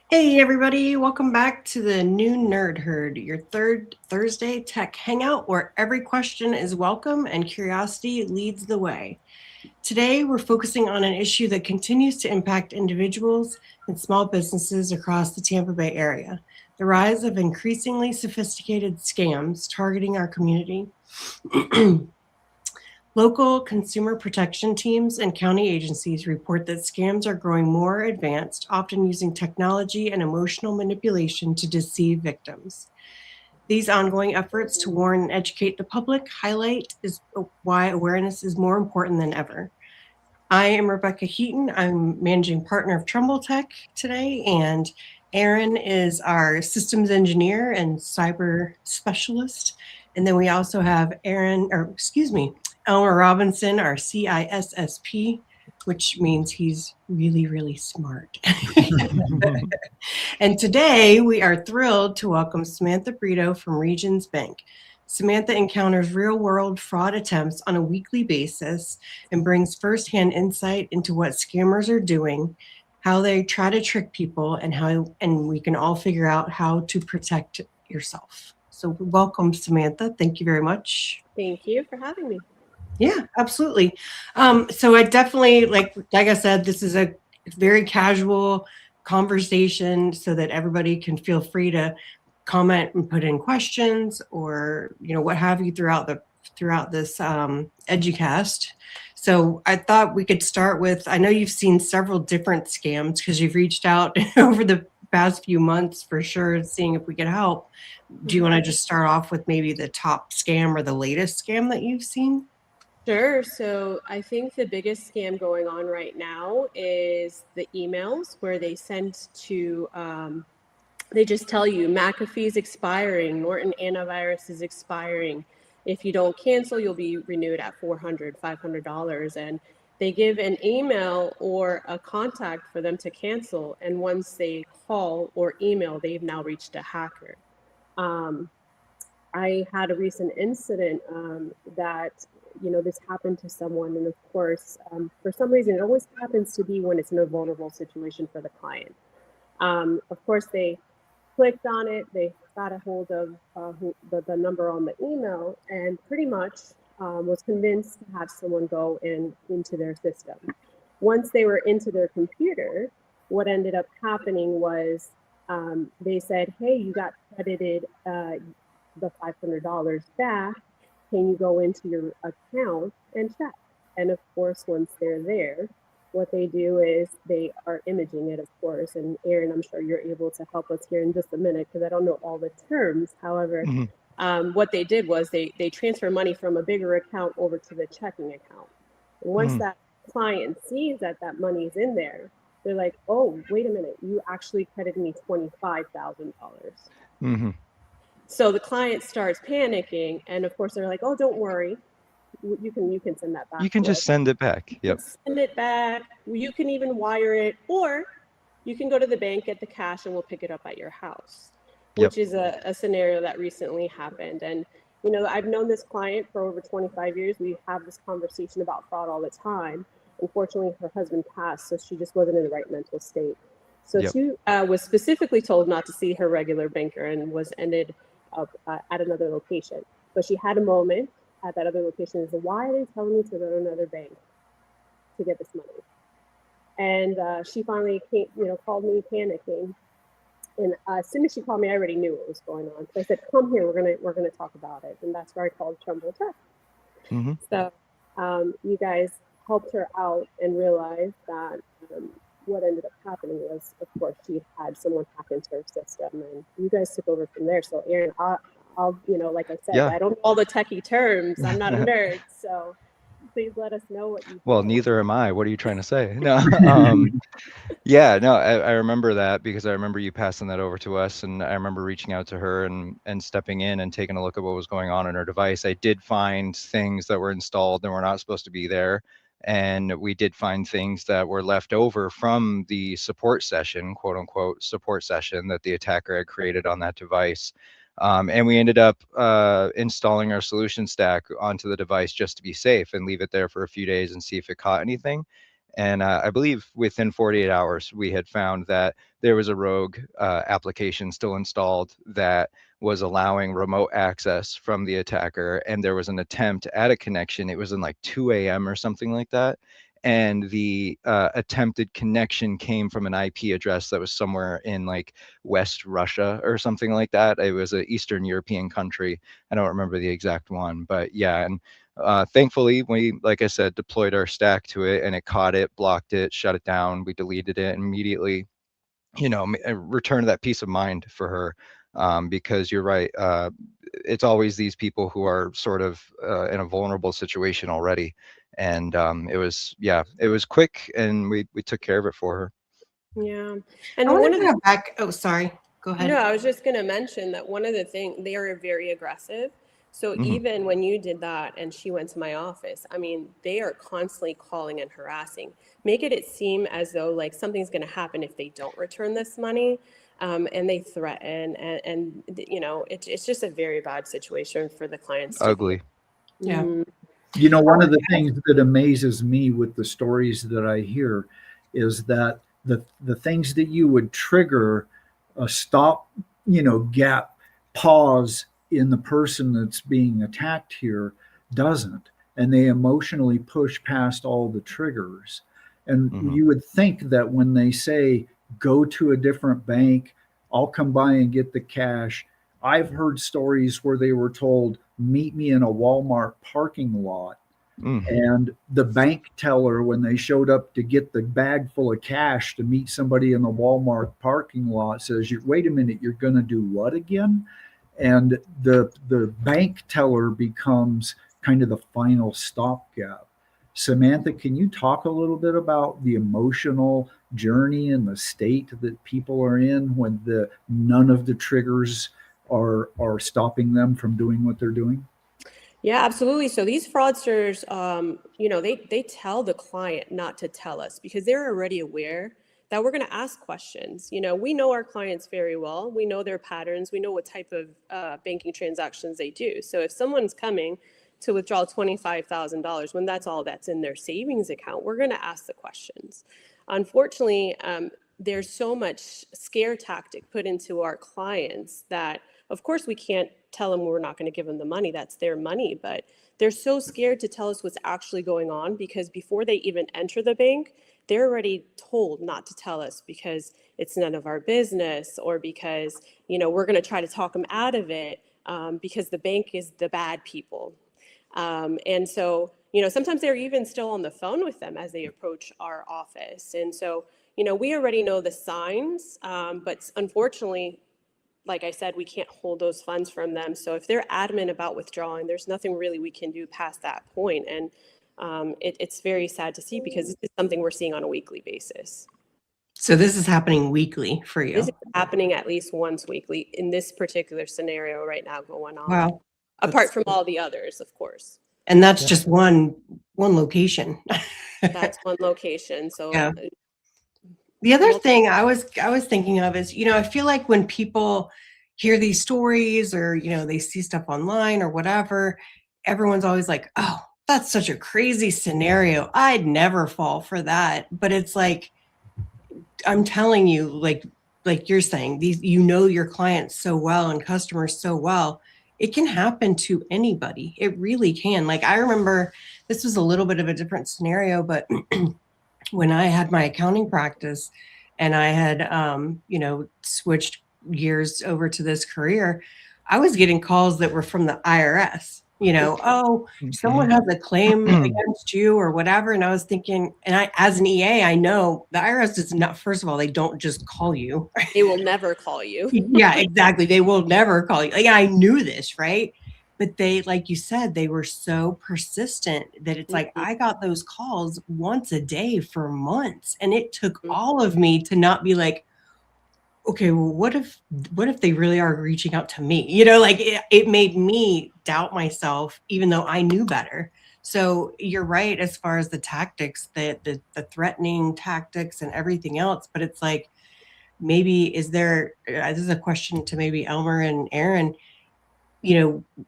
Hey everybody, welcome back to the Noon Nerd Herd, your third Thursday tech hangout where every question is welcome and curiosity leads the way. Today we're focusing on an issue that continues to impact individuals and small businesses across the Tampa Bay area: the rise of increasingly sophisticated scams targeting our community. Local consumer protection teams and county agencies report that scams are growing more advanced, often using technology and emotional manipulation to deceive victims. These ongoing efforts to warn and educate the public highlight why awareness is more important than ever. I am Rebecca Heaton. I'm managing partner of Trumbull Tech today, and Aaron is our systems engineer and cyber specialist. And then we also have Elmer Robinson, our CISSP, which means he's really, really smart. And today we are thrilled to welcome Samantha Brito from Regions Bank. Samantha encounters real-world fraud attempts on a weekly basis and brings firsthand insight into what scammers are doing, how they try to trick people, and we can all figure out how to protect yourself. So welcome, Samantha. Thank you very much. Thank you for having me. Yeah, absolutely. So I definitely like I said, this is a very casual conversation so that everybody can feel free to comment and put in questions or what have you throughout this educast. So I thought we could start with, I know you've seen several different scams because you've reached out over the past few months for sure, seeing if we could help. Do you want to just start off with maybe the top scam or the latest scam that you've seen? Sure. So I think the biggest scam going on right now is the emails where they send to, they just tell you McAfee's expiring, Norton antivirus is expiring. If you don't cancel, you'll be renewed at $400, $500. And they give an email or a contact for them to cancel. And once they call or email, they've now reached a hacker. Um, I had a recent incident that, this happened to someone. And of course, for some reason, it always happens to be when it's in a vulnerable situation for the client. Of course, they clicked on it, they got a hold of the number on the email, and pretty much was convinced to have someone go into their system. Once they were into their computer, what ended up happening was they said, hey, you got credited the $500 back. Can you go into your account and check? And of course, once they're there, what they do is they are imaging it, of course. And Aaron, I'm sure you're able to help us here in just a minute because I don't know all the terms. However, what they did was they transfer money from a bigger account over to the checking account. And once that client sees that money is in there, they're like, oh, wait a minute, you actually credited me $25,000. So the client starts panicking, and of course they're like, oh, don't worry, you can send that back. You can just send it back. Yep. Send it back. You can even wire it, or you can go to the bank, get the cash, and we'll pick it up at your house, which is a scenario that recently happened. And I've known this client for over 25 years. We have this conversation about fraud all the time. Unfortunately, her husband passed, so she just wasn't in the right mental state. So she was specifically told not to see her regular banker and was ended up at another location. But she had a moment at that other location and said, why are they telling me to go to another bank to get this money? And she finally called me panicking. And as soon as she called me, I already knew what was going on. So I said, come here, we're gonna talk about it. And that's where I called Trumbull Tech. So you guys helped her out and realized that what ended up happening was, of course, she had someone hack into her system, and you guys took over from there. So Aaron, I'll like I said, I don't know all the techie terms. I'm not a nerd, so please let us know what you. Well, neither am I. What are you trying to say? No. I remember that because I remember you passing that over to us, and I remember reaching out to her and stepping in and taking a look at what was going on her device. I did find things that were installed and were not supposed to be there. And we did find things that were left over from the support session, quote unquote, support session that the attacker had created on that device. And we ended up installing our solution stack onto the device just to be safe and leave it there for a few days and see if it caught anything. And I believe within 48 hours, we had found that there was a rogue application still installed that was allowing remote access from the attacker. And there was an attempt at a connection. It was in like 2 a.m. or something like that. And the attempted connection came from an IP address that was somewhere in like West Russia or something like that. It was an Eastern European country. I don't remember the exact one, but yeah. And thankfully, we, like I said, deployed our stack to it, and it caught it, blocked it, shut it down. We deleted it immediately. Returned that peace of mind for her, because you're right. It's always these people who are sort of in a vulnerable situation already, and it was quick, and we took care of it for her. Yeah. I And want one to of go the, back. Oh, sorry. Go ahead. no, I was just going to mention that one of the things, they are very aggressive. So Mhm. even when you did that and she went to my office, I mean, they are constantly calling and harassing, make it seem as though like something's going to happen if they don't return this money. And they threaten, and it's just a very bad situation for the clients to be Ugly. in. Yeah. Mhm. You know, one of the things that amazes me with the stories that I hear is that the things that you would trigger a stop, gap, pause in the person that's being attacked here doesn't. And they emotionally push past all the triggers. And Mhm. you would think that when they say, go to a different bank, I'll come by and get the cash. I've heard stories where they were told, meet me in a Walmart parking lot. Mm. And the bank teller, when they showed up to get the bag full of cash to meet somebody in the Walmart parking lot, says, wait a minute, you're going to do what again? And the bank teller becomes kind of the final stopgap. Samantha, can you talk a little bit about the emotional journey and the state that people are in when none of the triggers are stopping them from doing what they're doing? Yeah, absolutely. So these fraudsters, they tell the client not to tell us because they're already aware that we're going to ask questions. We know our clients very well. We know their patterns. We know what type of banking transactions they do. So if someone's coming to withdraw $25,000 when that's all that's in their savings account, we're going to ask the questions. Unfortunately, there's so much scare tactic put into our clients that, of course, we can't tell them we're not going to give them the money. That's their money. But they're so scared to tell us what's actually going on because before they even enter the bank, they're already told not to tell us because it's none of our business, or because, we're going to try to talk them out of it, because the bank is the bad people. And so, sometimes they're even still on the phone with them as they approach our office. And so, we already know the signs, but unfortunately, like I said, we can't hold those funds from them. So if they're adamant about withdrawing, there's nothing really we can do past that point. And it's very sad to see because this is something we're seeing on a weekly basis. So this is happening weekly for you. This is happening at least once weekly in this particular scenario right now going on. Wow. Apart from all the others, of course. And that's just one location. That's one location. So yeah. The other thing I was thinking of is, I feel like when people hear these stories or, they see stuff online or whatever, everyone's always like, oh, that's such a crazy scenario. I'd never fall for that. But it's like, I'm telling you, like you're saying, these, your clients so well and customers so well, it can happen to anybody. It really can. Like, I remember this was a little bit of a different scenario, but when I had my accounting practice and I had, switched gears over to this career, I was getting calls that were from the IRS, oh, someone has a claim against you or whatever. And I was thinking, and I, as an EA, I know the IRS does not, first of all, they don't just call you. They will never call you. Yeah, exactly. They will never call you. Like, I knew this, right? But they, like you said, they were so persistent that it's like, I got those calls once a day for months. And it took all of me to not be like, okay, well, what if they really are reaching out to me? Like it made me doubt myself, even though I knew better. So you're right, as far as the tactics, the threatening tactics and everything else. But it's like, maybe this is a question to maybe Elmer and Aaron,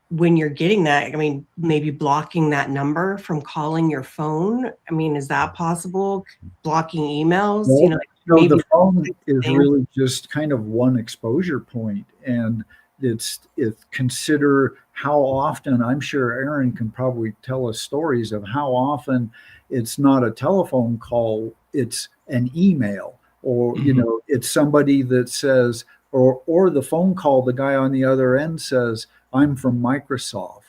when you're getting that, I mean, maybe blocking that number from calling your phone. I mean, is that possible? Blocking emails, Well, maybe the phone is thing. really just kind of one exposure point, and it's consider how often. I'm sure Aaron can probably tell us stories of how often it's not a telephone call, it's an email, or it's somebody that says, or the phone call, the guy on the other end says, "I'm from Microsoft.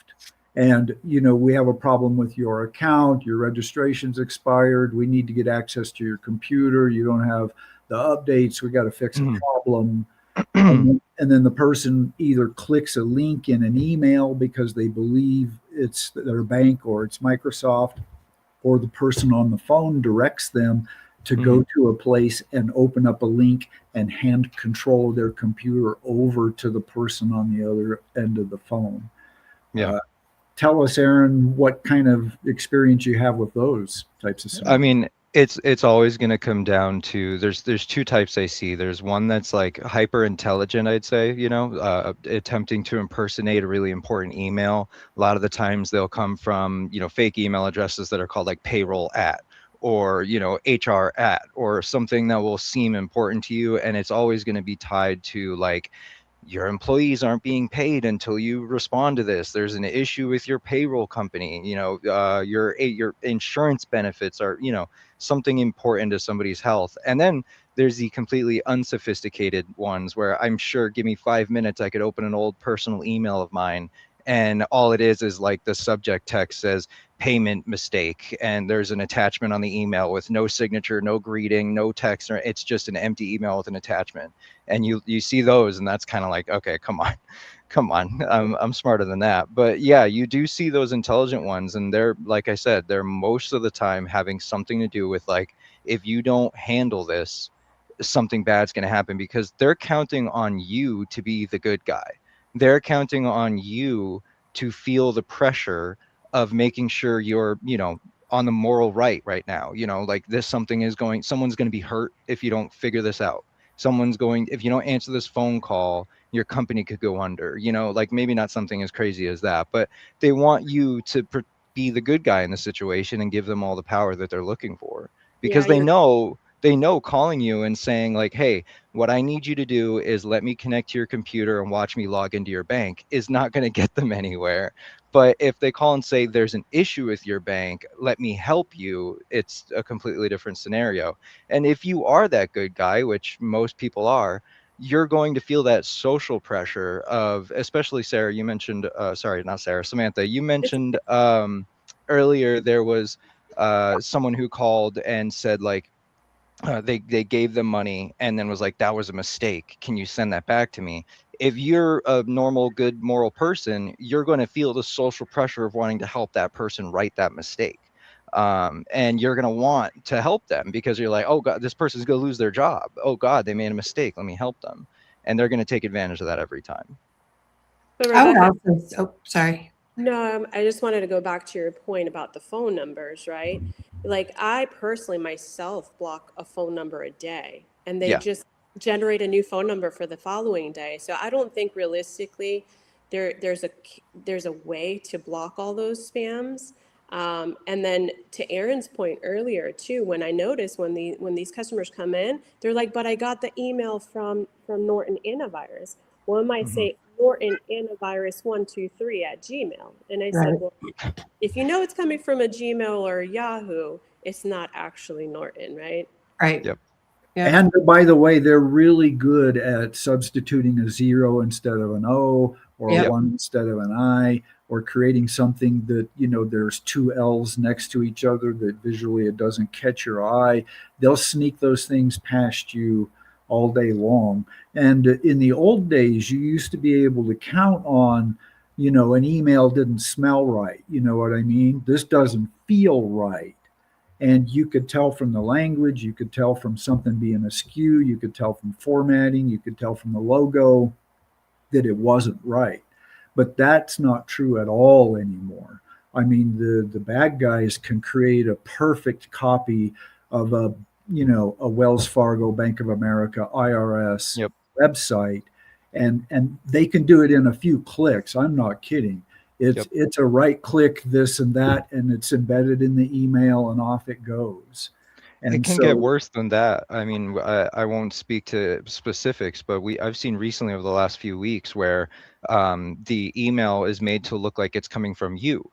And we have a problem with your account, your registration's expired, we need to get access to your computer, you don't have the updates, we got to fix a problem." And then the person either clicks a link in an email because they believe it's their bank or it's Microsoft, or the person on the phone directs them to go to a place and open up a link and hand control of their computer over to the person on the other end of the phone. Yeah. Tell us, Aaron, what kind of experience you have with those types of scenarios. I mean, it's always going to come down to there's two types I see. There's one that's like hyper intelligent, I'd say, attempting to impersonate a really important email. A lot of the times they'll come from, fake email addresses that are called like payroll at, or, HR at, or something that will seem important to you. And it's always going to be tied to like, your employees aren't being paid until you respond to this. There's an issue with your payroll company. Your insurance benefits are, something important to somebody's health. And then there's the completely unsophisticated ones where I'm sure, give me 5 minutes, I could open an old personal email of mine, and all it is like the subject text says payment mistake, and there's an attachment on the email with no signature, no greeting, no text, or it's just an empty email with an attachment. And you see those, and that's kind of like, okay, come on. I'm smarter than that. But yeah, you do see those intelligent ones, and they're, like I said, they're most of the time having something to do with like, if you don't handle this, something bad's going to happen, because they're counting on you to be the good guy. They're counting on you to feel the pressure of making sure you're, on the moral right now. Like this, someone's going to be hurt if you don't figure this out. If you don't answer this phone call, your company could go under, like maybe not something as crazy as that, but they want you to be the good guy in the situation and give them all the power that they're looking for, because they know calling you and saying like, hey, what I need you to do is let me connect to your computer and watch me log into your bank is not going to get them anywhere. But if they call and say there's an issue with your bank, let me help you, it's a completely different scenario. And if you are that good guy, which most people are, you're going to feel that social pressure of, especially Sarah, you mentioned, sorry, not Sarah, Samantha, you mentioned earlier there was someone who called and said like, they gave them money and then was like, that was a mistake, can you send that back to me? If you're a normal, good, moral person, you're going to feel the social pressure of wanting to help that person right that mistake. And you're going to want to help them because you're like, oh God, this person's going to lose their job. Oh God, they made a mistake, let me help them. And they're going to take advantage of that every time. But I would Rebecca, also, sorry. no, I just wanted to go back to your point about the phone numbers, right? Like I personally myself block a phone number a day, and they Yeah. just generate a new phone number for the following day. So I don't think realistically there's a way to block all those spams. And then to Aaron's point earlier too, when I notice when these customers come in, they're like, "But I got the email from Norton Antivirus." One might say Norton Antivirus 123 at Gmail, and I said, Right. "Well, if you know it's coming from a Gmail or a Yahoo, it's not actually Norton, right?" Right. Yep. Yeah. And by the way, they're really good at substituting a 0 instead of an O, or Yep. a 1 instead of an I, or creating something that, there's two L's next to each other that visually it doesn't catch your eye. They'll sneak those things past you all day long. And in the old days, you used to be able to count on, an email didn't smell right. You know what I mean? This doesn't feel right. And you could tell from the language, you could tell from something being askew, you could tell from formatting, you could tell from the logo that it wasn't right. But that's not true at all anymore. I mean, the bad guys can create a perfect copy of a Wells Fargo, Bank of America, IRS Yep. website, and they can do it in a few clicks. I'm not kidding. Yep. It's a right click, this and that, and it's embedded in the email, and off it goes. And It can get worse than that. I mean, I won't speak to specifics, but I've seen recently over the last few weeks where the email is made to look like it's coming from you,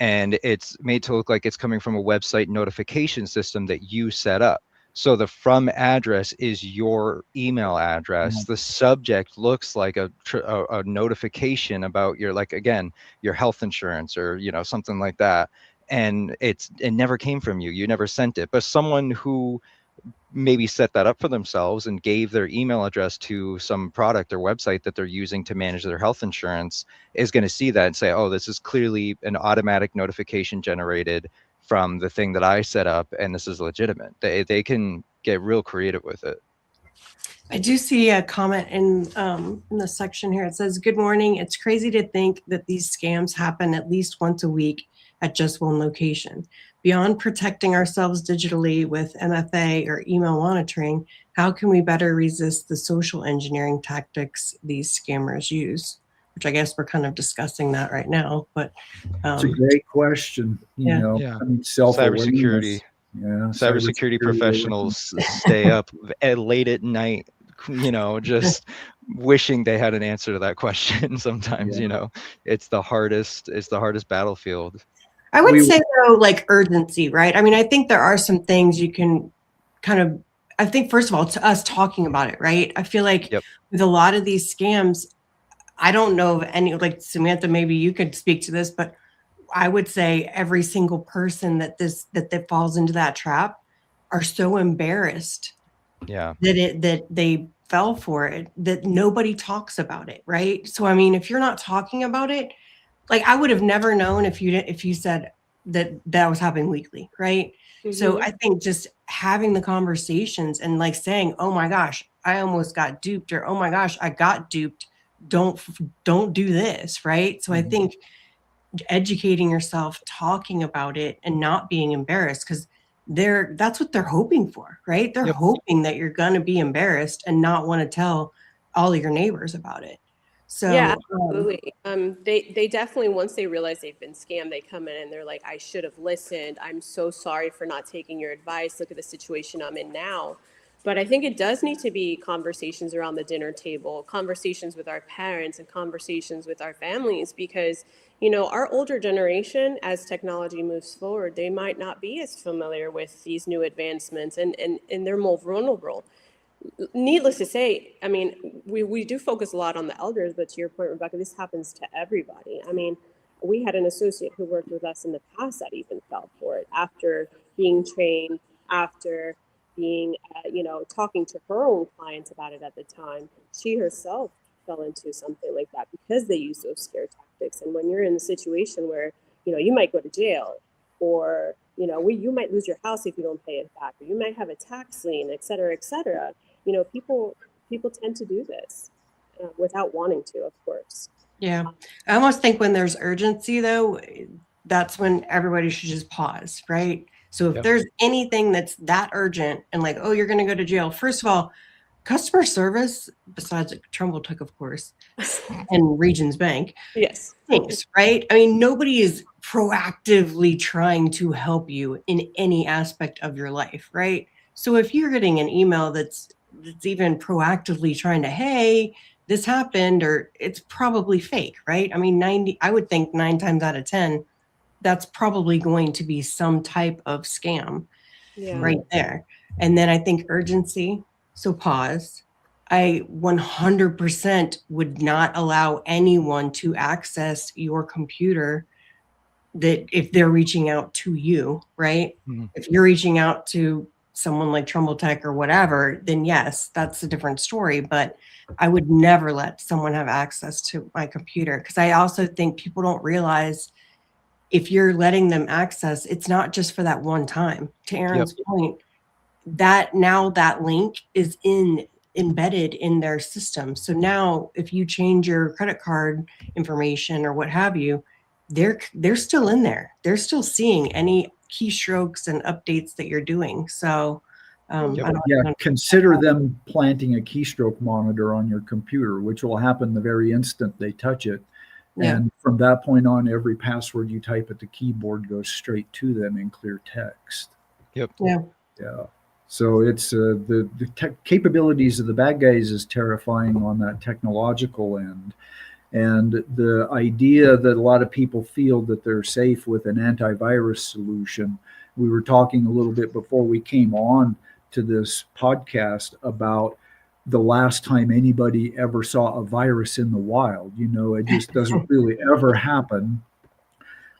and it's made to look like it's coming from a website notification system that you set up. So the from address is your email address. The subject looks like a notification about your, like, again, your health insurance or, you know, something like that. And it never came from you. You never sent it. But someone who maybe set that up for themselves and gave their email address to some product or website that they're using to manage their health insurance is going to see that and say, oh, this is clearly an automatic notification generated from the thing that I set up, and this is legitimate. They can get real creative with it. I do see a comment in the section here. It says, "Good morning. It's crazy to think that these scams happen at least once a week at just one location. Beyond protecting ourselves digitally with MFA or email monitoring, how can we better resist the social engineering tactics these scammers use?" Which I guess we're kind of discussing that right now. But it's a great question. You know, Yeah. I mean, self-awareness. Cybersecurity. Yeah, Cybersecurity professionals stay up late at night, you know, just wishing they had an answer to that question. Sometimes, you know, it's the hardest battlefield. I would say though, like urgency, right? I mean, I think there are some things you can kind of, I think first of all, to us talking about it, right? I feel like with a lot of these scams, I don't know of any, like Samantha, maybe you could speak to this, but I would say every single person that falls into that trap are so embarrassed that they fell for it, that nobody talks about it, right? So I mean, if you're not talking about it, like I would have never known if you said that was happening weekly, right? So I think just having the conversations and like saying, oh my gosh, I almost got duped, or oh my gosh, I got duped. Don't do this, right? So I think educating yourself, talking about it, and not being embarrassed, because that's what they're hoping for, right? They're hoping that you're going to be embarrassed and not want to tell all of your neighbors about it. So yeah, absolutely. They definitely, once they realize they've been scammed, they come in and they're like, I should have listened. I'm so sorry for not taking your advice. Look at the situation I'm in now. But I think it does need to be conversations around the dinner table, conversations with our parents and conversations with our families, because, you know, our older generation, as technology moves forward, they might not be as familiar with these new advancements, and they're more vulnerable. Needless to say, I mean, we do focus a lot on the elders, but to your point, Rebecca, this happens to everybody. I mean, we had an associate who worked with us in the past that even fell for it after being trained, after being, you know, talking to her own clients about it at the time. She herself fell into something like that because they use those scare tactics. And when you're in a situation where, you know, you might go to jail, or, you know, you might lose your house if you don't pay it back, or you might have a tax lien, et cetera, et cetera. You know, people tend to do this without wanting to, of course. Yeah. I almost think when there's urgency, though, that's when everybody should just pause, right? So if there's anything that's that urgent and like, oh, you're going to go to jail, first of all, customer service, besides Trumbull Tech, of course, and Regions Bank, thanks, right? I mean, nobody is proactively trying to help you in any aspect of your life, right? So if you're getting an email that's even proactively trying to, hey, this happened, or it's probably fake, right? I mean, I would think 9 times out of 10, that's probably going to be some type of scam right there. And then I think urgency. So pause. I 100% would not allow anyone to access your computer that if they're reaching out to you, right? If you're reaching out to someone like Trumbull Tech or whatever, then yes, that's a different story. But I would never let someone have access to my computer, because I also think people don't realize if you're letting them access, it's not just for that one time. To Aaron's point, that now that link is embedded in their system. So now if you change your credit card information or what have you, they're still in there. They're still seeing any keystrokes and updates that you're doing. So Yep. I don't Yeah, know. consider them planting a keystroke monitor on your computer, which will happen the very instant they touch it. Yeah. And from that point on, every password you type at the keyboard goes straight to them in clear text. Yep. Yeah. Yeah. So it's the capabilities of the bad guys is terrifying on that technological end. And the idea that a lot of people feel that they're safe with an antivirus solution. We were talking a little bit before we came on to this podcast about the last time anybody ever saw a virus in the wild. You know, it just doesn't really ever happen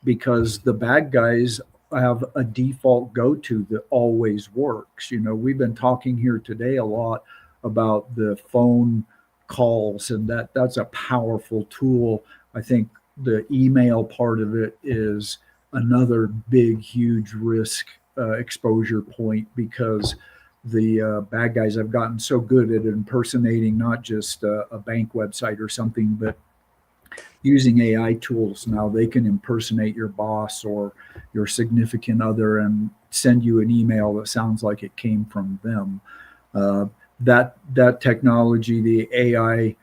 because the bad guys have a default go-to that always works. You know, we've been talking here today a lot about the phone calls, and that's a powerful tool. I think the email part of it is another big, huge risk exposure point because the bad guys have gotten so good at impersonating not just a bank website or something, but using AI tools now. They can impersonate your boss or your significant other and send you an email that sounds like it came from them. That technology, the AI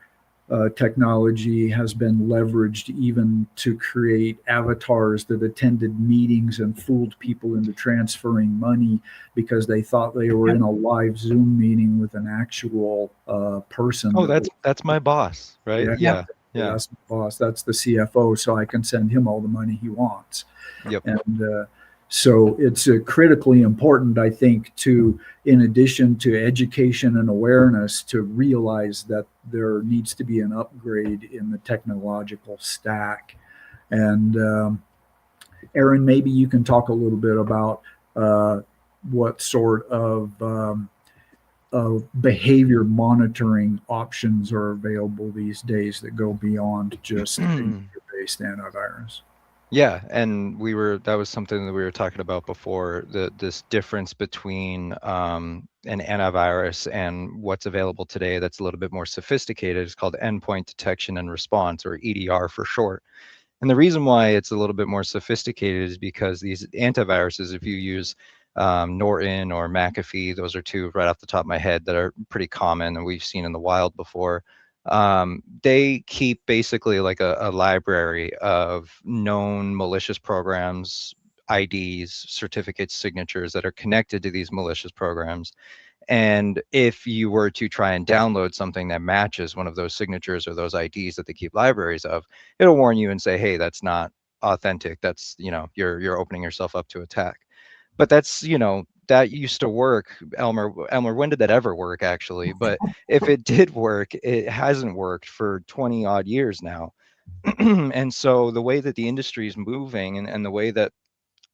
technology, has been leveraged even to create avatars that attended meetings and fooled people into transferring money because they thought they were in a live Zoom meeting with an actual person. Oh, that's my boss, right? Yeah. Yeah. That's my boss. That's the CFO, so I can send him all the money he wants. Yep. And so it's critically important, I think, to, in addition to education and awareness, to realize that there needs to be an upgrade in the technological stack. And Aaron, maybe you can talk a little bit about what sort of behavior monitoring options are available these days that go beyond just based antivirus. Yeah, and that was something that we were talking about before, this difference between an antivirus and what's available today that's a little bit more sophisticated. It's called endpoint detection and response, or EDR for short. And the reason why it's a little bit more sophisticated is because these antiviruses, if you use Norton or McAfee, those are two right off the top of my head that are pretty common and we've seen in the wild before. They keep basically like a library of known malicious programs, IDs, certificates, signatures that are connected to these malicious programs. And if you were to try and download something that matches one of those signatures or those IDs that they keep libraries of, it'll warn you and say, hey, that's not authentic. That's, you're opening yourself up to attack. But that's, that used to work. Elmer, when did that ever work, actually? But if it did work, it hasn't worked for 20 odd years now. And so the way that the industry is moving and the way that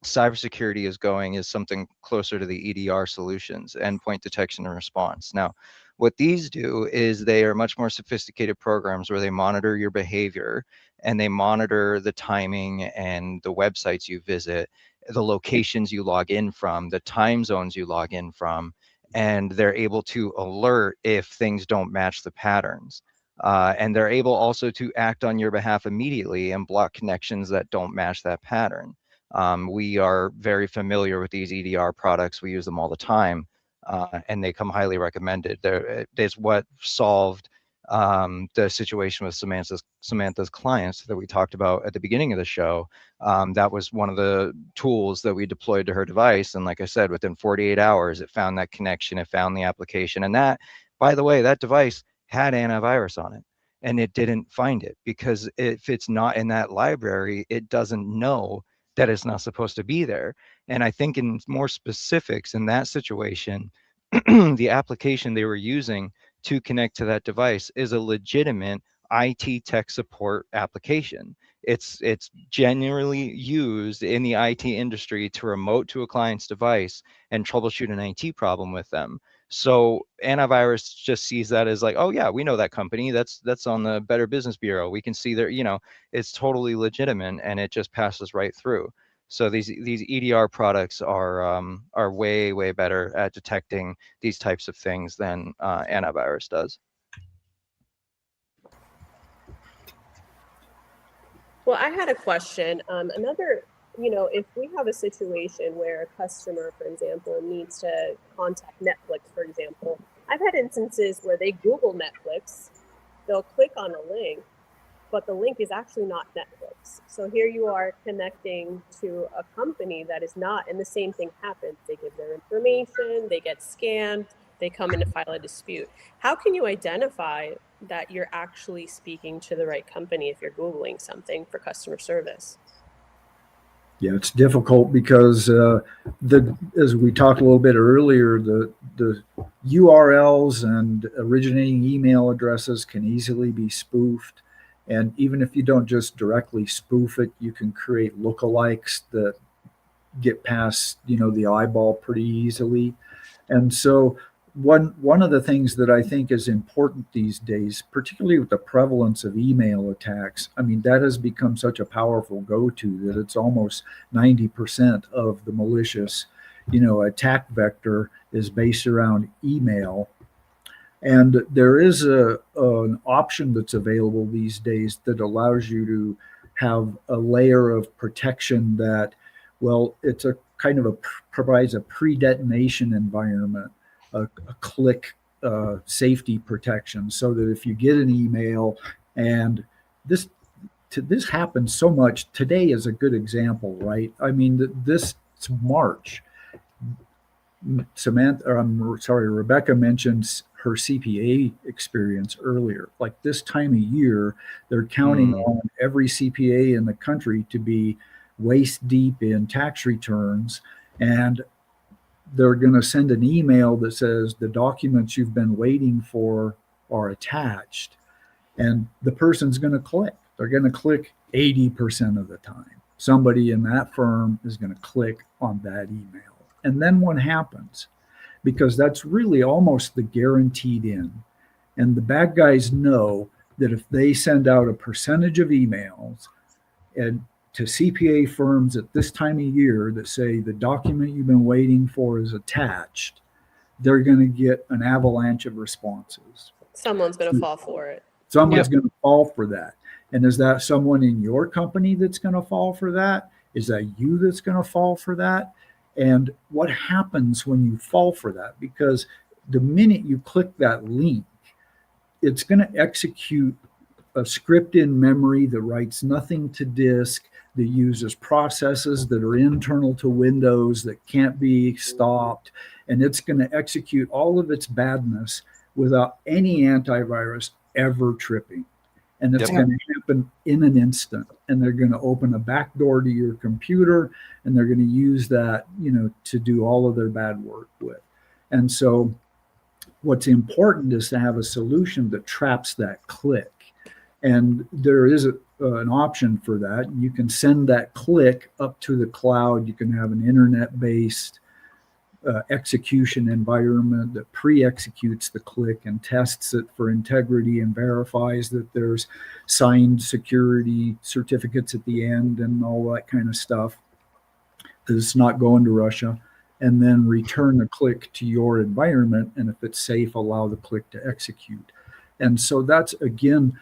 cybersecurity is going is something closer to the EDR solutions, endpoint detection and response. Now, what these do is they are much more sophisticated programs where they monitor your behavior and they monitor the timing and the websites you visit, the locations you log in from, the time zones you log in from, and they're able to alert if things don't match the patterns. And they're able also to act on your behalf immediately and block connections that don't match that pattern. We are very familiar with these EDR products. We use them all the time, and they come highly recommended. There's what solved the situation with Samantha's clients that we talked about at the beginning of the show. That was one of the tools that we deployed to her device. And like I said, within 48 hours, it found that connection, it found the application. And that, by the way, that device had antivirus on it. And it didn't find it because if it's not in that library, it doesn't know that it's not supposed to be there. And I think in more specifics in that situation, the application they were using to connect to that device is a legitimate IT tech support application. It's generally used in the IT industry to remote to a client's device and troubleshoot an IT problem with them. So antivirus just sees that as like, oh yeah, we know that company. That's on the Better Business Bureau. We can see their, it's totally legitimate and it just passes right through. So these EDR products are way better at detecting these types of things than antivirus does. Well, I had a question. if we have a situation where a customer, for example, needs to contact Netflix, for example, I've had instances where they Google Netflix, they'll click on a link, but the link is actually not Netflix. So here you are connecting to a company that is not, and the same thing happens. They give their information, they get scammed, they come in to file a dispute. How can you identify that you're actually speaking to the right company if you're Googling something for customer service? Yeah, it's difficult because as we talked a little bit earlier, the URLs and originating email addresses can easily be spoofed. And even if you don't just directly spoof it, you can create lookalikes that get past, the eyeball pretty easily. And so one of the things that I think is important these days, particularly with the prevalence of email attacks, I mean, that has become such a powerful go-to that it's almost 90% of the malicious, attack vector is based around email. And there is an option that's available these days that allows you to have a layer of protection that, well, it's a kind of provides a pre-detonation environment, a click safety protection, so that if you get an email, and this happens so much today is a good example, right? I mean, this March, Rebecca mentions her CPA experience earlier. Like this time of year, they're counting on every CPA in the country to be waist deep in tax returns, and they're going to send an email that says the documents you've been waiting for are attached, and the person's going to click. They're going to click 80% of the time. Somebody in that firm is going to click on that email. And then what happens? Because that's really almost the guaranteed in. And the bad guys know that if they send out a percentage of emails and to CPA firms at this time of year that say the document you've been waiting for is attached, they're going to get an avalanche of responses. Someone's going to fall for it. Someone's going to fall for that. And is that someone in your company that's going to fall for that? Is that you that's going to fall for that? And what happens when you fall for that? Because the minute you click that link, it's going to execute a script in memory that writes nothing to disk, that uses processes that are internal to Windows that can't be stopped. And it's going to execute all of its badness without any antivirus ever tripping. And it's going to happen in an instant. And they're going to open a back door to your computer, and they're going to use that, to do all of their bad work with. And so what's important is to have a solution that traps that click. And there is an option for that. You can send that click up to the cloud. You can have an internet-based execution environment that pre-executes the click and tests it for integrity and verifies that there's signed security certificates at the end and all that kind of stuff, that it's not going to Russia, and then return the click to your environment, and if it's safe, allow the click to execute. And so that's, again,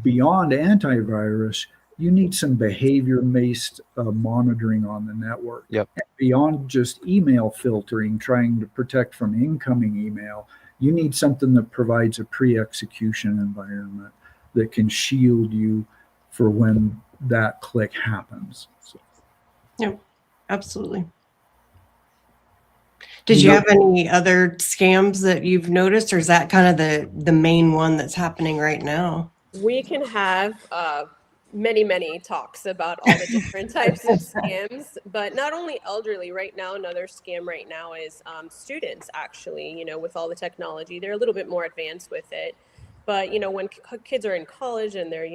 beyond antivirus, you need some behavior-based monitoring on the network. Yep. Beyond just email filtering, trying to protect from incoming email, you need something that provides a pre-execution environment that can shield you for when that click happens. So. Yep, absolutely. Did you have any other scams that you've noticed, or is that kind of the main one that's happening right now? We can have many talks about all the different types of scams, but not only elderly. Right now, another scam right now is students, actually, with all the technology. They're a little bit more advanced with it. But, when kids are in college and they're,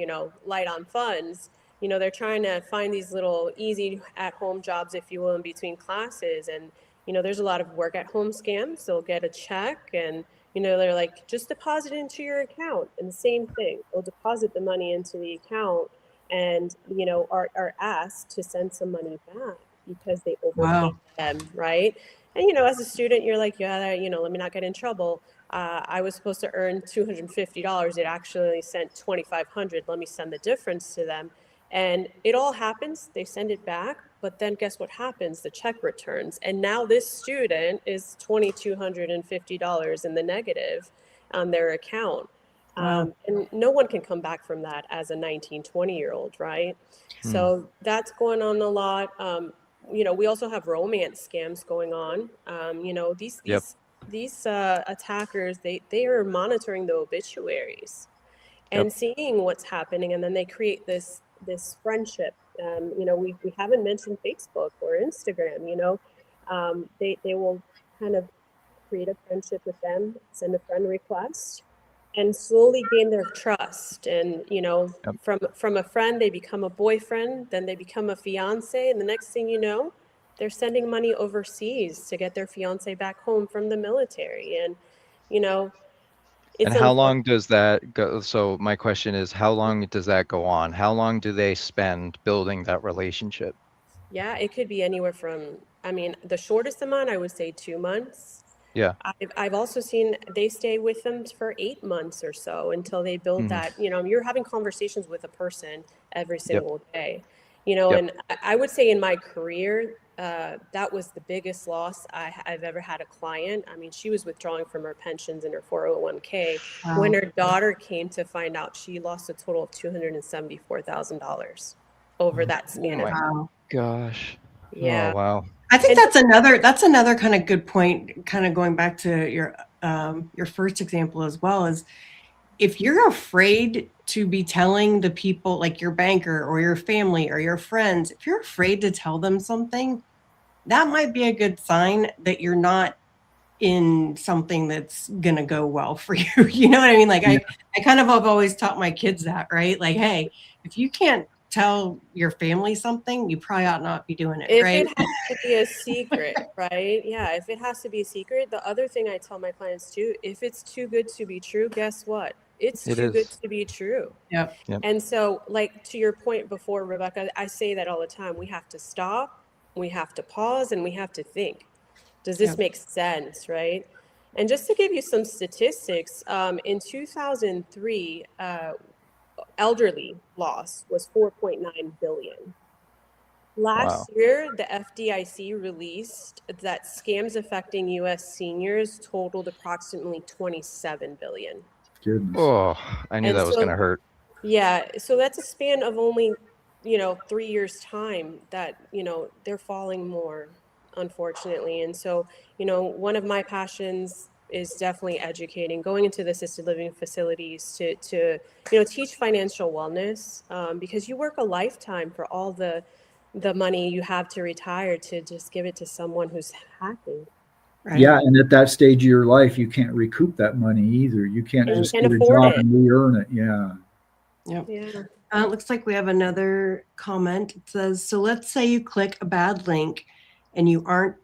light on funds, they're trying to find these little easy at-home jobs, if you will, in between classes. And, there's a lot of work-at-home scams. They'll get a check and, they're like, just deposit into your account. And the same thing, they'll deposit the money into the account and, are asked to send some money back because they overpaid them, right? And, as a student, you're like, yeah, let me not get in trouble. I was supposed to earn $250. It actually sent $2,500. Let me send the difference to them. And it all happens. They send it back. but then guess what happens? The check returns. And now this student is $2,250 in the negative on their account. Wow. And no one can come back from that as a 19, 20-year-old, right? Hmm. So that's going on a lot. You know, we also have romance scams going on. You know, these attackers, they are monitoring the obituaries and seeing what's happening, and then they create this friendship. You know, we haven't mentioned Facebook or Instagram. You know, they will kind of create a friendship with them, send a friend request, and slowly gain their trust. And you know, from a friend they become a boyfriend, then they become a fiance, and the next thing you know, they're sending money overseas to get their fiance back home from the military. And you know, And how long does that go? So my question is, how long does that go on? How long do they spend building that relationship? Yeah, it could be anywhere from, I mean, the shortest amount I would say 2 months. Yeah. I've also seen they stay with them for 8 months or so until they build that, you know, you're having conversations with a person every single day, you know, and I would say in my career, that was the biggest loss I've ever had a client. I mean, she was withdrawing from her pensions and her 401k. Wow. When her daughter came to find out, she lost a total of $274,000 over that span of time. Wow. Gosh. Yeah. Oh, wow. I think that's another kind of good point, kind of going back to your first example as well, is if you're afraid to be telling the people, like your banker or your family or your friends, if you're afraid to tell them something, that might be a good sign that you're not in something that's gonna go well for you. You know what I mean? Like I kind of have always taught my kids that, right? Like, hey, if you can't tell your family something, you probably ought not be doing it, If right? it has to be a secret, right? Yeah, if it has to be a secret. The other thing I tell my clients too, if it's too good to be true, guess what? It's too good to be true. Yep. And so, like to your point before, Rebecca, I say that all the time. We have to stop, we have to pause, and we have to think. Does this make sense, right? And just to give you some statistics, in 2003, elderly loss was 4.9 billion. Last year, the FDIC released that scams affecting U.S. seniors totaled approximately 27 billion. Goodness. Oh, I knew that was going to hurt. Yeah, so that's a span of only, 3 years' time that, they're falling more, unfortunately. And so, one of my passions is definitely educating, going into the assisted living facilities to teach financial wellness, because you work a lifetime for all the money you have to retire to just give it to someone who's happy. Right. Yeah, and at that stage of your life, you can't recoup that money either. You can't just get a job and re-earn it. Yeah. Yep. Yeah. Looks like we have another comment. It says, so let's say you click a bad link and you aren't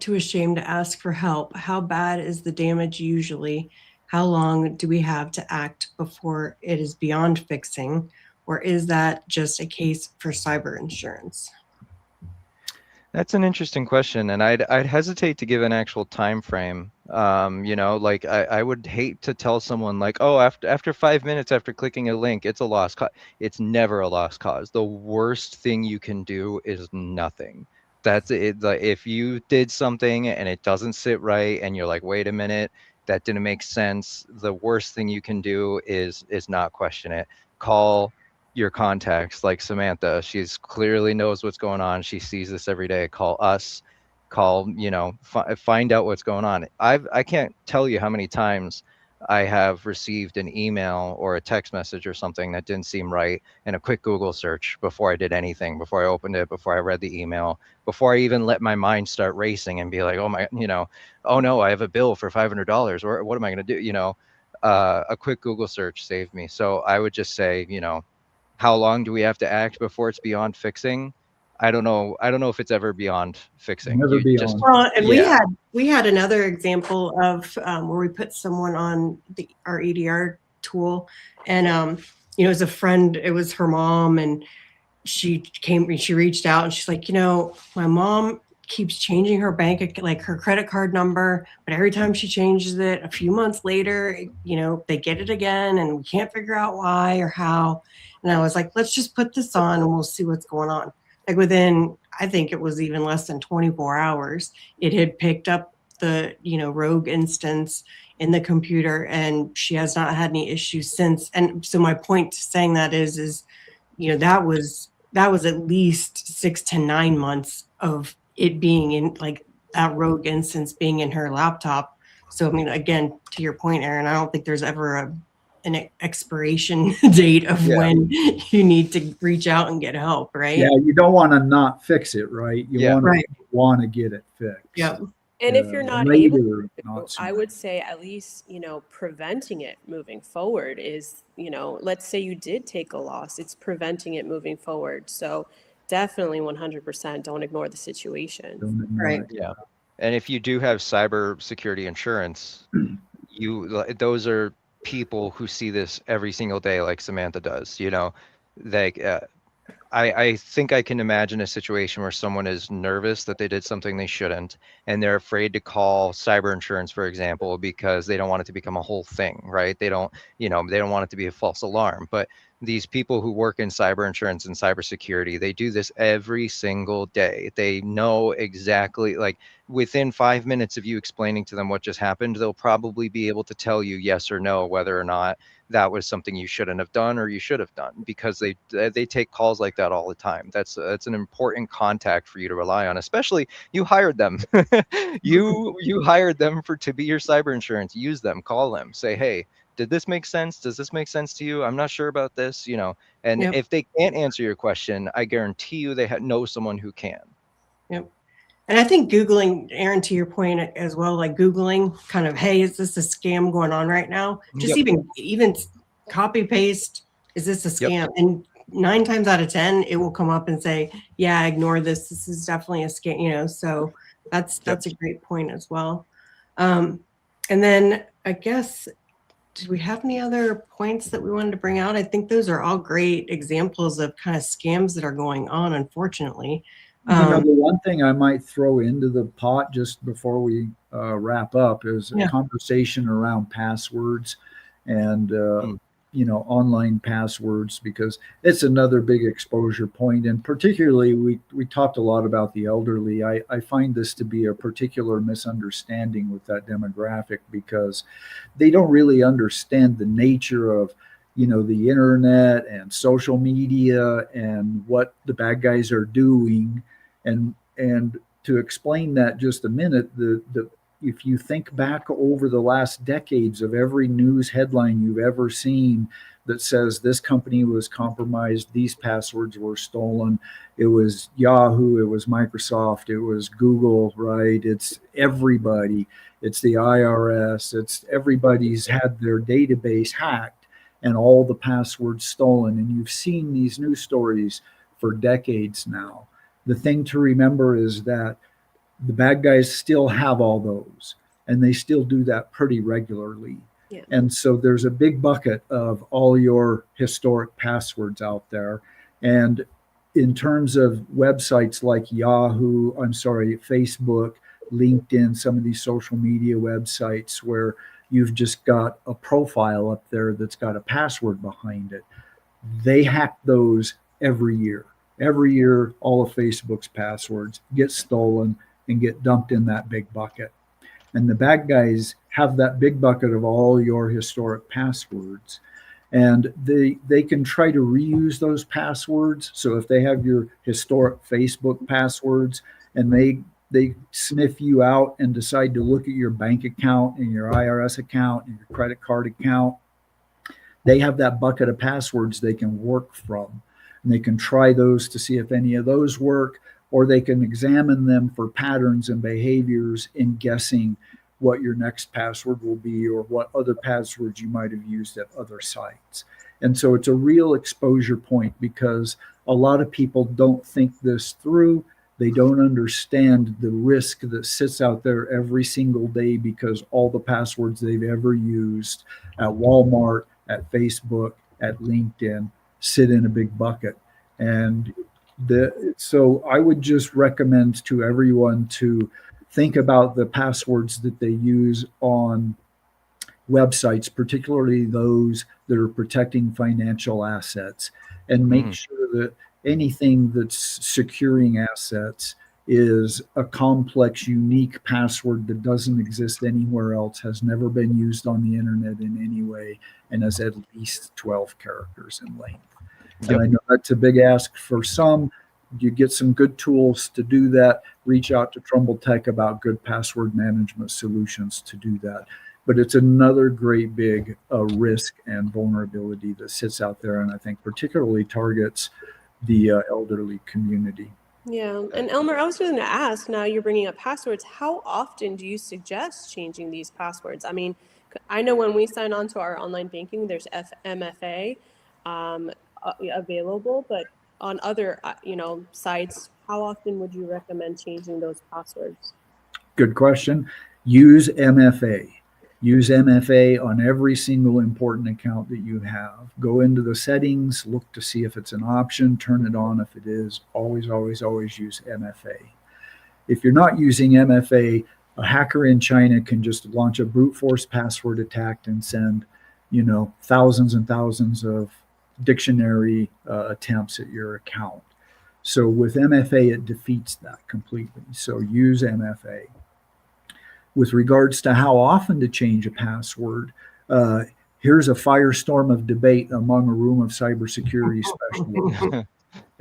too ashamed to ask for help. How bad is the damage usually? How long do we have to act before it is beyond fixing? Or is that just a case for cyber insurance? That's an interesting question, and I'd hesitate to give an actual time frame. Like I would hate to tell someone like, oh, after 5 minutes after clicking a link, it's a lost cause. It's never a lost cause. The worst thing you can do is nothing. That's it. Like, if you did something and it doesn't sit right, and you're like, wait a minute, that didn't make sense. The worst thing you can do is not question it. Call your contacts, like Samantha. She's clearly knows what's going on. She sees this every day. Call us, find out what's going on. I can't tell you how many times I have received an email or a text message or something that didn't seem right, and a quick Google search before I did anything, before I opened it, before I read the email, before I even let my mind start racing and be like, oh my, oh no, I have a bill for $500, or what am I going to do? A quick Google search saved me. So I would just say, how long do we have to act before it's beyond fixing? I don't know if it's ever beyond fixing. Never beyond. Well, and we had another example of where we put someone on our EDR tool, and it was a friend. It was her mom, and she reached out, and she's like, my mom keeps changing her like her credit card number, but every time she changes it, a few months later, they get it again, and we can't figure out why or how. And I was like, let's just put this on and we'll see what's going on. like within, I think it was even less than 24 hours, it had picked up the, rogue instance in the computer, and she has not had any issues since. And so my point to saying that is, that was at least 6 to 9 months of it being in, like, that rogue instance being in her laptop. So, I mean, again, to your point, Aaron, I don't think there's ever an expiration date of when you need to reach out and get help, right? Yeah, you don't want to not fix it, right? You Yeah. want to get it fixed. Yeah. And if you're not later, able to, not I sooner. would say at least, preventing it moving forward is, let's say you did take a loss, it's preventing it moving forward. So definitely 100% don't ignore the situation. Don't ignore Right. it. Yeah. And if you do have cybersecurity insurance, those are people who see this every single day, like Samantha does. Like I think I can imagine a situation where someone is nervous that they did something they shouldn't, and they're afraid to call cyber insurance, for example, because they don't want it to become a whole thing, right? They don't want it to be a false alarm. But these people who work in cyber insurance and cybersecurity, they do this every single day. They know exactly, like within 5 minutes of you explaining to them what just happened, they'll probably be able to tell you yes or no whether or not that was something you shouldn't have done or you should have done, because they take calls like that all the time. That's an important contact for you to rely on, especially you hired them. you hired them to be your cyber insurance. Use them, call them, say, hey, did this make sense? Does this make sense to you? I'm not sure about this, and Yep. if they can't answer your question, I guarantee you they know someone who can. Yep. And I think Googling, Aaron, to your point as well, like Googling kind of, hey, is this a scam going on right now? Just Yep. even copy paste, is this a scam? Yep. And 9 times out of 10, it will come up and say, yeah, ignore this. This is definitely a scam, so that's a great point as well. And then I guess, did we have any other points that we wanted to bring out? I think those are all great examples of kind of scams that are going on, unfortunately. The one thing I might throw into the pot just before we wrap up is a conversation around passwords and online passwords, because it's another big exposure point. And particularly, we talked a lot about the elderly. I find this to be a particular misunderstanding with that demographic, because they don't really understand the nature of the internet and social media and what the bad guys are doing. And to explain that just a minute, if you think back over the last decades of every news headline you've ever seen that says this company was compromised, these passwords were stolen, it was Yahoo, it was Microsoft, it was Google, right? It's everybody. It's the IRS. It's everybody's had their database hacked and all the passwords stolen. And you've seen these news stories for decades now. The thing to remember is that the bad guys still have all those, and they still do that pretty regularly. Yeah. And so there's a big bucket of all your historic passwords out there. And in terms of websites like Facebook, LinkedIn, some of these social media websites where you've just got a profile up there that's got a password behind it, they hack those every year. Every year, all of Facebook's passwords get stolen and get dumped in that big bucket. And the bad guys have that big bucket of all your historic passwords. And they can try to reuse those passwords. So if they have your historic Facebook passwords and they sniff you out and decide to look at your bank account and your IRS account and your credit card account, they have that bucket of passwords they can work from. And they can try those to see if any of those work, or they can examine them for patterns and behaviors in guessing what your next password will be or what other passwords you might have used at other sites. And so it's a real exposure point, because a lot of people don't think this through. They don't understand the risk that sits out there every single day, because all the passwords they've ever used at Walmart, at Facebook, at LinkedIn sit in a big bucket. And so I would just recommend to everyone to think about the passwords that they use on websites, particularly those that are protecting financial assets, and make sure that anything that's securing assets is a complex, unique password that doesn't exist anywhere else, has never been used on the internet in any way, and is at least 12 characters in length. Yep. And I know that's a big ask for some. You get some good tools to do that. Reach out to Trumbull Tech about good password management solutions to do that. But it's another great big risk and vulnerability that sits out there, and I think particularly targets the elderly community. Yeah. And Elmer, I was going to ask, now you're bringing up passwords. How often do you suggest changing these passwords? I mean, I know when we sign on to our online banking, there's MFA available, but on other, sites, how often would you recommend changing those passwords? Good question. Use MFA. Use MFA on every single important account that you have. Go into the settings, look to see if it's an option, turn it on if it is. Always, always, always use MFA. If you're not using MFA, a hacker in China can just launch a brute force password attack and send, thousands and thousands of dictionary attempts at your account. So with MFA, it defeats that completely. So use MFA. With regards to how often to change a password, here's a firestorm of debate among a room of cybersecurity specialists.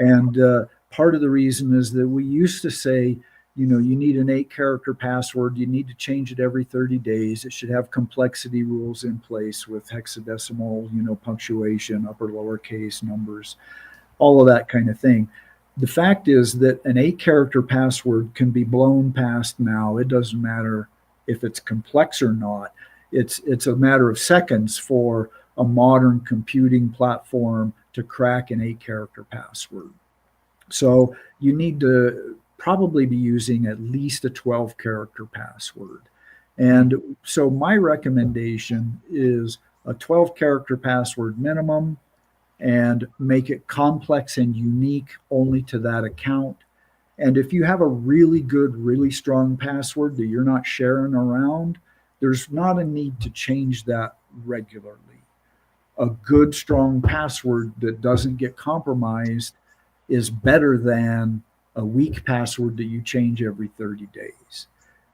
And part of the reason is that we used to say, you need an 8-character password. You need to change it every 30 days. It should have complexity rules in place with hexadecimal, punctuation, upper lowercase numbers, all of that kind of thing. The fact is that an 8-character password can be blown past now. It doesn't matter if it's complex or not. It's a matter of seconds for a modern computing platform to crack an 8-character password. So you need to probably be using at least a 12-character password. And so my recommendation is a 12-character password minimum, and make it complex and unique only to that account. And if you have a really good, really strong password that you're not sharing around, there's not a need to change that regularly. A good, strong password that doesn't get compromised is better than a weak password that you change every 30 days.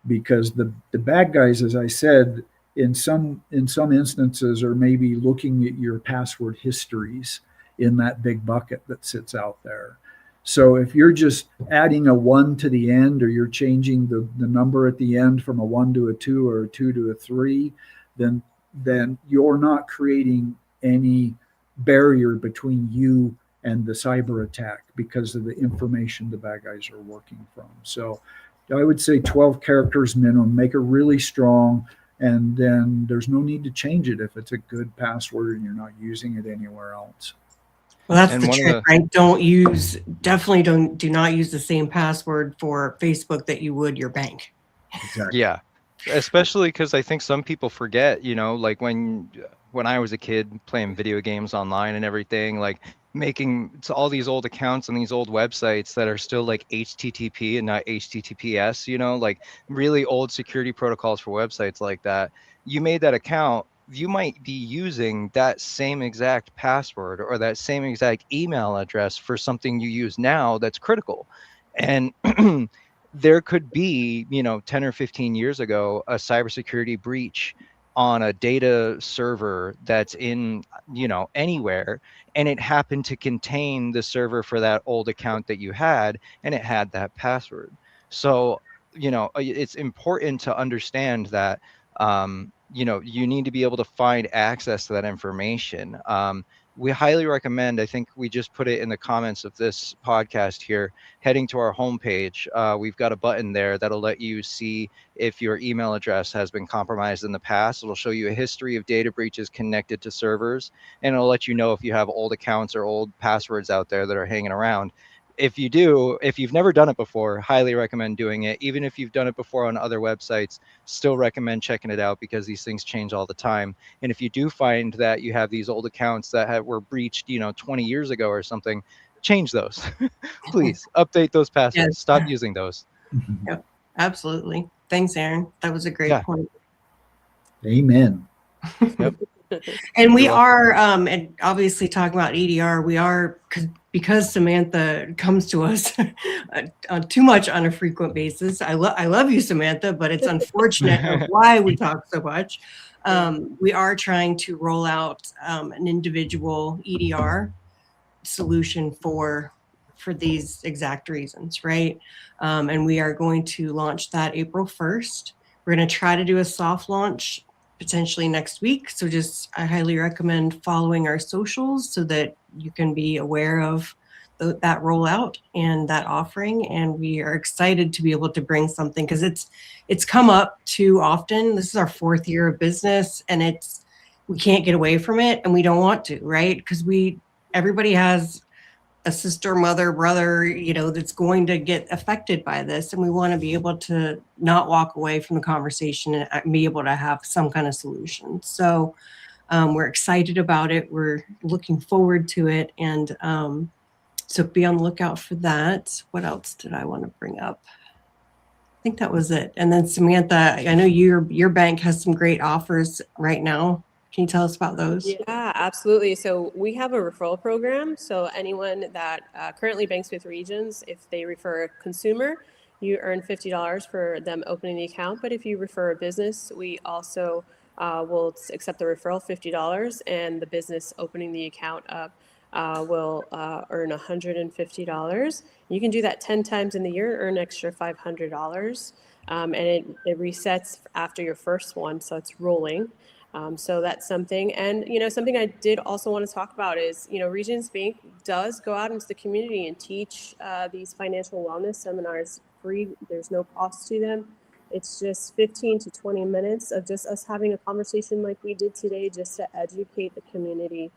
Because the bad guys, as I said, in some instances are maybe looking at your password histories in that big bucket that sits out there. So if you're just adding a 1 to the end, or you're changing the number at the end from a 1 to a 2 or a 2 to a 3, then you're not creating any barrier between you and the cyber attack because of the information the bad guys are working from. So I would say 12 characters minimum, make it really strong, and then there's no need to change it if it's a good password and you're not using it anywhere else. Well, that's And the one of trick, right? Do not use the same password for Facebook that you would your bank. Exactly. Yeah, especially because I think some people forget, like when I was a kid playing video games online and everything, like making all these old accounts on these old websites that are still like HTTP and not HTTPS, like really old security protocols for websites like that. You made that account, you might be using that same exact password or that same exact email address for something you use now that's critical. And there could be, 10 or 15 years ago, a cybersecurity breach on a data server that's in, anywhere, and it happened to contain the server for that old account that you had, and it had that password. So, it's important to understand that, you need to be able to find access to that information. We highly recommend, I think we just put it in the comments of this podcast here, heading to our homepage. We've got a button there that'll let you see if your email address has been compromised in the past. It'll show you a history of data breaches connected to servers, and it'll let you know if you have old accounts or old passwords out there that are hanging around. If you've never done it before, highly recommend doing it. Even if you've done it before on other websites, still recommend checking it out because these things change all the time. And if you do find that you have these old accounts that were breached, 20 years ago or something, change those. Please update those passwords. Yes. Stop using those. Yep, absolutely. Thanks, Aaron. That was a great point. Amen. Yep. And we You're welcome. are, and obviously talking about EDR, we are, because Samantha comes to us too much on a frequent basis. I love you, Samantha, but it's unfortunate of why we talk so much. We are trying to roll out an individual EDR solution for these exact reasons, right? And we are going to launch that April 1st. We're going to try to do a soft launch potentially next week. So I highly recommend following our socials so that you can be aware of that rollout and that offering. And we are excited to be able to bring something, because it's come up too often. This is our 4th year of business, and we can't get away from it, and we don't want to, right? Because everybody has a sister, mother, brother, that's going to get affected by this. And we want to be able to not walk away from the conversation and be able to have some kind of solution. So we're excited about it. We're looking forward to it. And so be on the lookout for that. What else did I want to bring up? I think that was it. And then Samantha, I know your bank has some great offers right now. Can you tell us about those? Yeah, absolutely. So we have a referral program. So anyone that currently banks with Regions, if they refer a consumer, you earn $50 for them opening the account. But if you refer a business, we also will accept the referral, $50, and the business opening the account up will earn $150. You can do that 10 times in the year, earn an extra $500. And it resets after your first one, so it's rolling. So that's something. And, something I did also want to talk about is, Regions Bank does go out into the community and teach these financial wellness seminars free. There's no cost to them. It's just 15 to 20 minutes of just us having a conversation like we did today, just to educate the community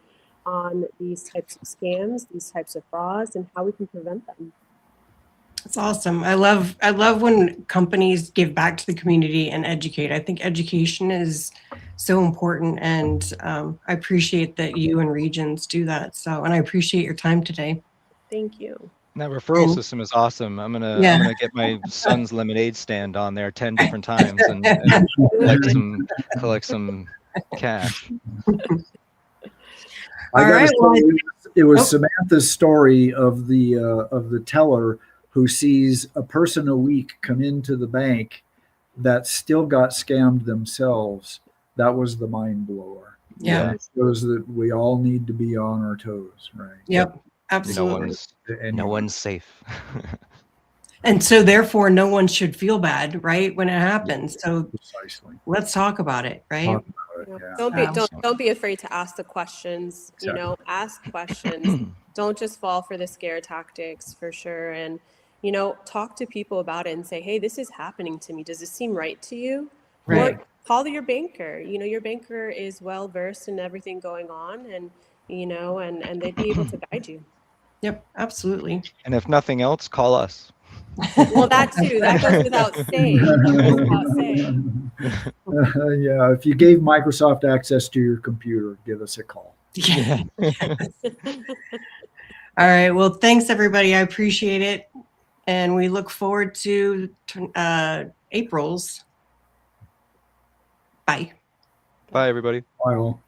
on these types of scams, these types of frauds, and how we can prevent them. That's awesome. I love when companies give back to the community and educate. I think education is so important, and I appreciate that you and Regions do that. So, and I appreciate your time today. Thank you. That referral system is awesome. I'm gonna get my son's lemonade stand on there 10 different times and collect some cash. It was Samantha's story of the teller who sees a person a week come into the bank that still got scammed themselves. That was the mind blower. Yeah. It shows that we all need to be on our toes, right? Yep, absolutely. No one's safe. And so therefore no one should feel bad, right, when it happens. So precisely. Let's talk about it, right? Talk about it, yeah. Don't be afraid to ask the questions. Exactly. Ask questions. Don't just fall for the scare tactics, for sure. And talk to people about it and say, hey, this is happening to me. Does this seem right to you? Right. Or call your banker. Your banker is well versed in everything going on, and and they'd be able to guide you. Yep, absolutely. And if nothing else, call us. Well, that too. That goes without saying. Yeah, if you gave Microsoft access to your computer, give us a call. Yeah. All right. Well, thanks, everybody. I appreciate it. And we look forward to April's. Bye. Bye, everybody. Bye all.